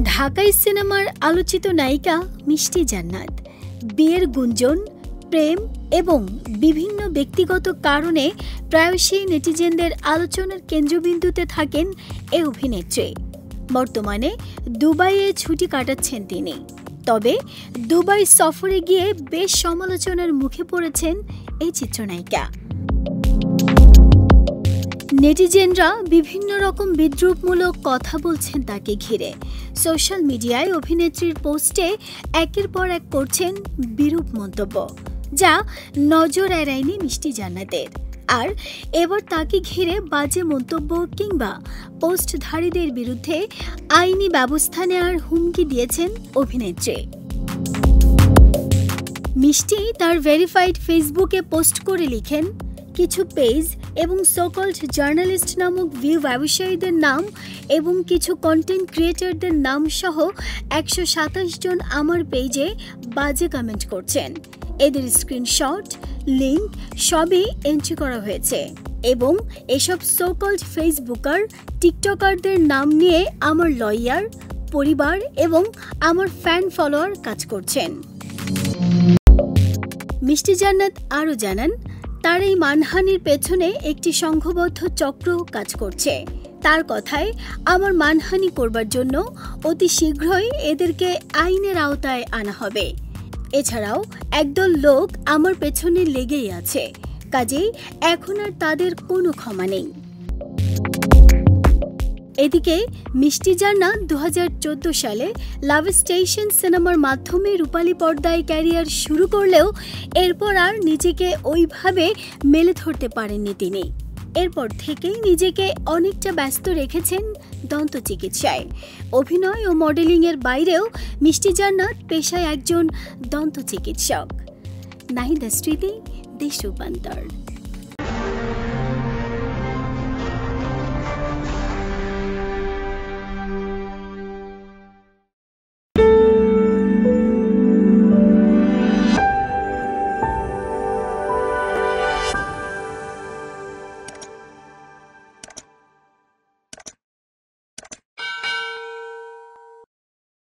ঢাকাই সিনেমার আলোচিত নায়িকা মিষ্টি জান্নাত বিয়ের গুঞ্জন, প্রেম এবং বিভিন্ন ব্যক্তিগত কারণে প্রায়শই নেটিজেনদের আলোচনার কেন্দ্রবিন্দুতে থাকেন এই অভিনেত্রী। বর্তমানে দুবাইয়ে ছুটি কাটাচ্ছেন তিনি। তবে দুবাই সফরে গিয়ে বেশ সমালোচনার মুখে পড়েছেন এই চিত্রনায়িকা। নেটিজেনরা বিভিন্ন রকম বিদ্রূপমূলক কথা বলছেন তাকে ঘিরে। সোশ্যাল মিডিয়ায় অভিনেত্রীর পোস্টে একের পর এক করছেন বিরূপ মন্তব্য, যা নজর এড়ায়নি মিষ্টি জান্নাতের। আর এবার তাকে ঘিরে বাজে মন্তব্য কিংবা পোস্টধারীদের বিরুদ্ধে আইনি ব্যবস্থা নেওয়ার হুমকি দিয়েছেন অভিনেত্রী। মিষ্টি তার ভেরিফাইড ফেসবুকে পোস্ট করে লিখেন, কিছু পেজ এবং সোকল্ড জার্নালিস্ট নামক ভিউ ব্যবসায়ীদের নাম এবং কিছু কন্টেন্ট ক্রিয়েটরদের নাম সহ 127 জন আমার পেজে বাজে কমেন্ট করছেন। এদের স্ক্রিনশট, লিঙ্ক সবই এন্ট্রি করা হয়েছে এবং এসব সোকল্ড ফেসবুকার, টিকটকারদের নাম নিয়ে আমার লয়ার, পরিবার এবং আমার ফ্যান ফলোয়ার কাজ করছেন। মিষ্টি জান্নাত আরও জানান, তার এই মানহানির পেছনে একটি সংঘবদ্ধ চক্র কাজ করছে। তার কথায়, আমার মানহানি করবার জন্য অতি শীঘ্রই এদেরকে আইনের আওতায় আনা হবে। এছাড়াও একদল লোক আমার পেছনে লেগেই আছে, কাজেই এখন আর তাদের কোনো ক্ষমা নেই। এদিকে মিষ্টি জান্নাত 2014 সালে লাভ স্টেশন সিনেমার মাধ্যমে রূপালী পর্দায় ক্যারিয়ার শুরু করলেও এরপর আর নিজেকে ওইভাবে মেলে ধরতে পারেননি তিনি। এরপর থেকেই নিজেকে অনেকটা ব্যস্ত রেখেছেন দন্ত চিকিৎসায়। অভিনয় ও মডেলিংয়ের বাইরেও মিষ্টি জান্নাত পেশায় একজন দন্ত চিকিৎসক। নাহিদা স্মৃতি, দেশ রূপান্তর।